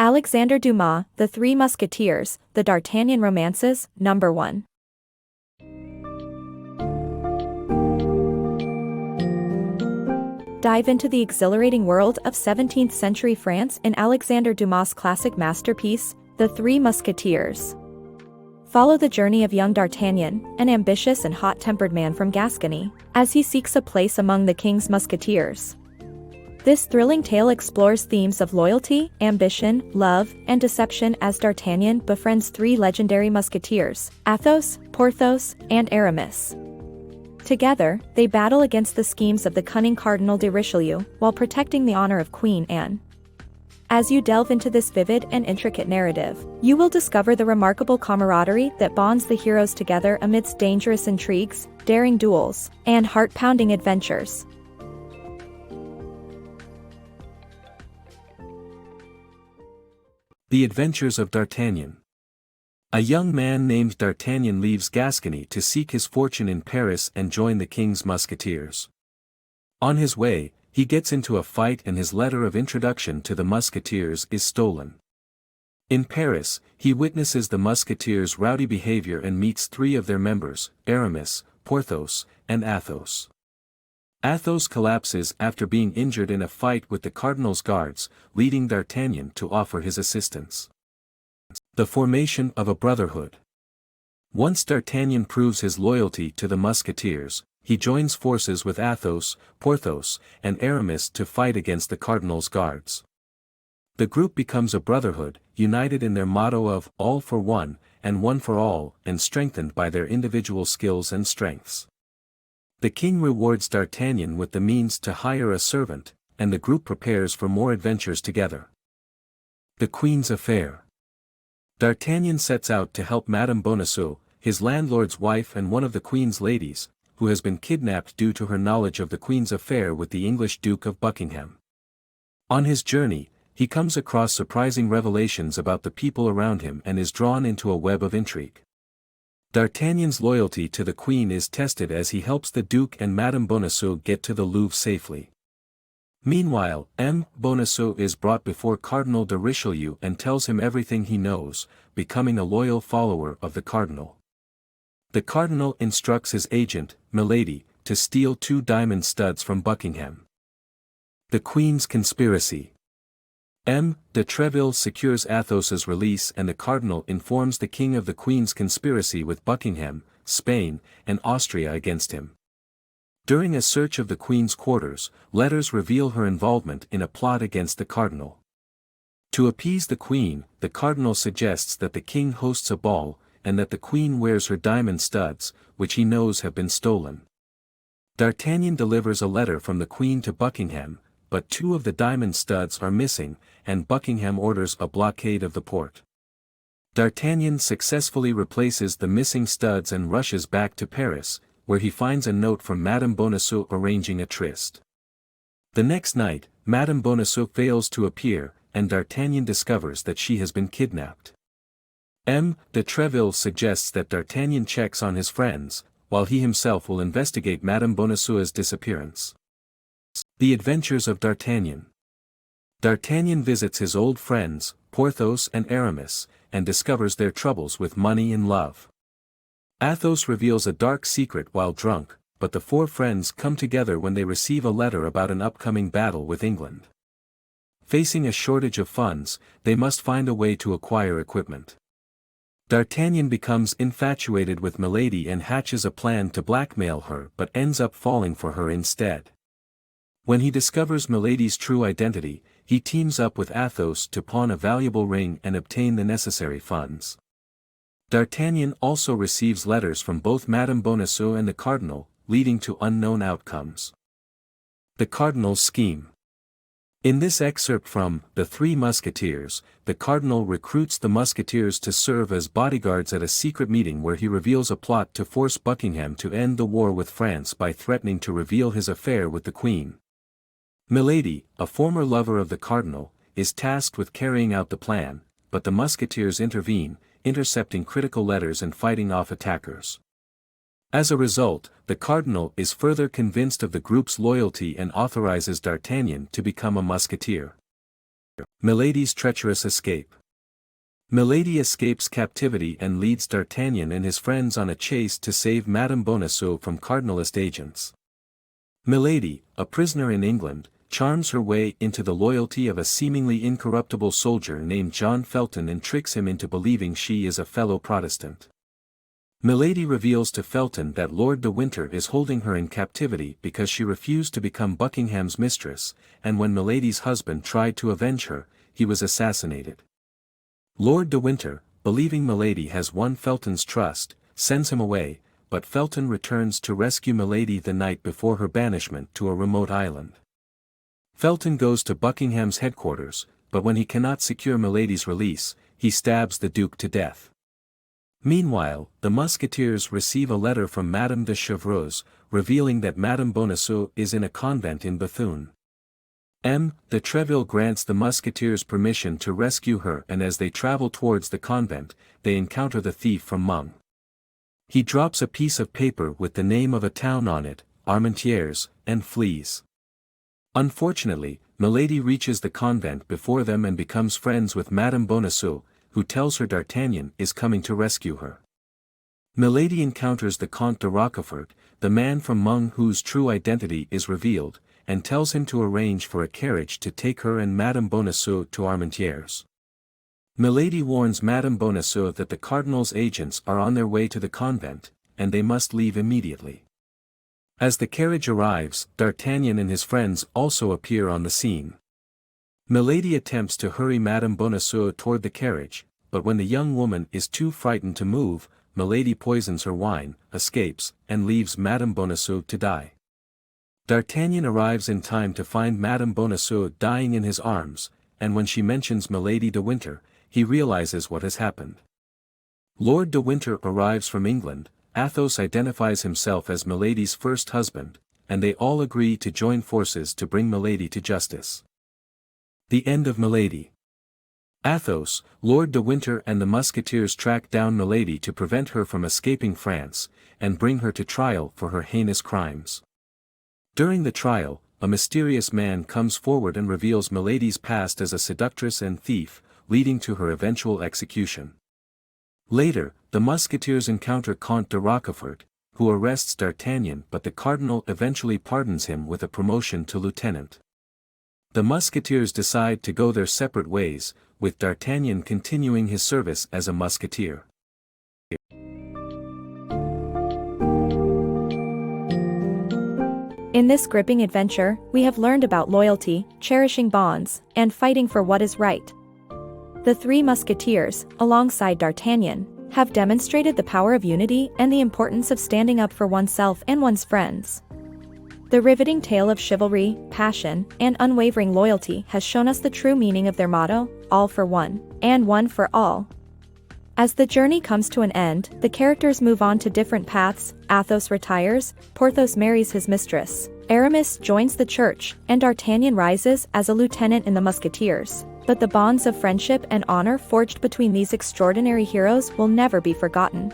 Alexandre Dumas, The Three Musketeers, The D'Artagnan Romances, Number 1. Dive into the exhilarating world of 17th-century France in Alexandre Dumas' classic masterpiece, The Three Musketeers. Follow the journey of young D'Artagnan, an ambitious and hot-tempered man from Gascony, as he seeks a place among the king's musketeers. This thrilling tale explores themes of loyalty, ambition, love, and deception as D'Artagnan befriends three legendary musketeers, Athos, Porthos, and Aramis. Together, they battle against the schemes of the cunning Cardinal de Richelieu, while protecting the honor of Queen Anne. As you delve into this vivid and intricate narrative, you will discover the remarkable camaraderie that bonds the heroes together amidst dangerous intrigues, daring duels, and heart-pounding adventures. The Adventures of D'Artagnan. A young man named D'Artagnan leaves Gascony to seek his fortune in Paris and join the king's musketeers. On his way, he gets into a fight and his letter of introduction to the musketeers is stolen. In Paris, he witnesses the musketeers' rowdy behavior and meets three of their members, Aramis, Porthos, and Athos. Athos collapses after being injured in a fight with the Cardinal's guards, leading D'Artagnan to offer his assistance. The formation of a Brotherhood. Once D'Artagnan proves his loyalty to the musketeers, he joins forces with Athos, Porthos, and Aramis to fight against the Cardinal's guards. The group becomes a brotherhood, united in their motto of all for one, and one for all, and strengthened by their individual skills and strengths. The king rewards D'Artagnan with the means to hire a servant, and the group prepares for more adventures together. The Queen's Affair. D'Artagnan sets out to help Madame Bonacieux, his landlord's wife and one of the Queen's ladies, who has been kidnapped due to her knowledge of the Queen's affair with the English Duke of Buckingham. On his journey, he comes across surprising revelations about the people around him and is drawn into a web of intrigue. D'Artagnan's loyalty to the Queen is tested as he helps the Duke and Madame Bonacieux get to the Louvre safely. Meanwhile, Bonacieux is brought before Cardinal de Richelieu and tells him everything he knows, becoming a loyal follower of the Cardinal. The Cardinal instructs his agent, Milady, to steal 2 diamond studs from Buckingham. The Queen's Conspiracy. De Treville secures Athos's release and the Cardinal informs the King of the Queen's conspiracy with Buckingham, Spain, and Austria against him. During a search of the Queen's quarters, letters reveal her involvement in a plot against the Cardinal. To appease the Queen, the Cardinal suggests that the King hosts a ball, and that the Queen wears her diamond studs, which he knows have been stolen. D'Artagnan delivers a letter from the Queen to Buckingham, but 2 of the diamond studs are missing, and Buckingham orders a blockade of the port. D'Artagnan successfully replaces the missing studs and rushes back to Paris, where he finds a note from Madame Bonacieux arranging a tryst. The next night, Madame Bonacieux fails to appear, and D'Artagnan discovers that she has been kidnapped. De Treville suggests that D'Artagnan checks on his friends, while he himself will investigate Madame Bonacieux's disappearance. The Adventures of D'Artagnan. D'Artagnan visits his old friends, Porthos and Aramis, and discovers their troubles with money and love. Athos reveals a dark secret while drunk, but the 4 friends come together when they receive a letter about an upcoming battle with England. Facing a shortage of funds, they must find a way to acquire equipment. D'Artagnan becomes infatuated with Milady and hatches a plan to blackmail her but ends up falling for her instead. When he discovers Milady's true identity, he teams up with Athos to pawn a valuable ring and obtain the necessary funds. D'Artagnan also receives letters from both Madame Bonacieux and the Cardinal, leading to unknown outcomes. The Cardinal's Scheme. In this excerpt from The Three Musketeers, the Cardinal recruits the musketeers to serve as bodyguards at a secret meeting where he reveals a plot to force Buckingham to end the war with France by threatening to reveal his affair with the Queen. Milady, a former lover of the Cardinal, is tasked with carrying out the plan, but the musketeers intervene, intercepting critical letters and fighting off attackers. As a result, the Cardinal is further convinced of the group's loyalty and authorizes D'Artagnan to become a musketeer. Milady's treacherous escape. Milady escapes captivity and leads D'Artagnan and his friends on a chase to save Madame Bonacieux from Cardinalist agents. Milady, a prisoner in England, charms her way into the loyalty of a seemingly incorruptible soldier named John Felton and tricks him into believing she is a fellow Protestant. Milady reveals to Felton that Lord de Winter is holding her in captivity because she refused to become Buckingham's mistress, and when Milady's husband tried to avenge her, he was assassinated. Lord de Winter, believing Milady has won Felton's trust, sends him away, but Felton returns to rescue Milady the night before her banishment to a remote island. Felton goes to Buckingham's headquarters, but when he cannot secure Milady's release, he stabs the Duke to death. Meanwhile, the Musketeers receive a letter from Madame de Chevreuse, revealing that Madame Bonacieux is in a convent in Bethune. De Treville grants the Musketeers permission to rescue her, and as they travel towards the convent, they encounter the thief from Mung. He drops a piece of paper with the name of a town on it, Armentières, and flees. Unfortunately, Milady reaches the convent before them and becomes friends with Madame Bonacieux, who tells her D'Artagnan is coming to rescue her. Milady encounters the Comte de Rochefort, the man from Mung whose true identity is revealed, and tells him to arrange for a carriage to take her and Madame Bonacieux to Armentières. Milady warns Madame Bonacieux that the Cardinal's agents are on their way to the convent, and they must leave immediately. As the carriage arrives, D'Artagnan and his friends also appear on the scene. Milady attempts to hurry Madame Bonacieux toward the carriage, but when the young woman is too frightened to move, Milady poisons her wine, escapes, and leaves Madame Bonacieux to die. D'Artagnan arrives in time to find Madame Bonacieux dying in his arms, and when she mentions Milady de Winter, he realizes what has happened. Lord de Winter arrives from England, Athos identifies himself as Milady's first husband, and they all agree to join forces to bring Milady to justice. The End of Milady. Athos, Lord de Winter and the Musketeers track down Milady to prevent her from escaping France, and bring her to trial for her heinous crimes. During the trial, a mysterious man comes forward and reveals Milady's past as a seductress and thief, leading to her eventual execution. Later, the Musketeers encounter Comte de Rochefort, who arrests D'Artagnan, but the Cardinal eventually pardons him with a promotion to lieutenant. The Musketeers decide to go their separate ways, with D'Artagnan continuing his service as a musketeer. In this gripping adventure, we have learned about loyalty, cherishing bonds, and fighting for what is right. The three musketeers, alongside D'Artagnan, have demonstrated the power of unity and the importance of standing up for oneself and one's friends. The riveting tale of chivalry, passion, and unwavering loyalty has shown us the true meaning of their motto, all for one, and one for all. As the journey comes to an end, the characters move on to different paths. Athos retires, Porthos marries his mistress, Aramis joins the church, and D'Artagnan rises as a lieutenant in the Musketeers. But the bonds of friendship and honor forged between these extraordinary heroes will never be forgotten.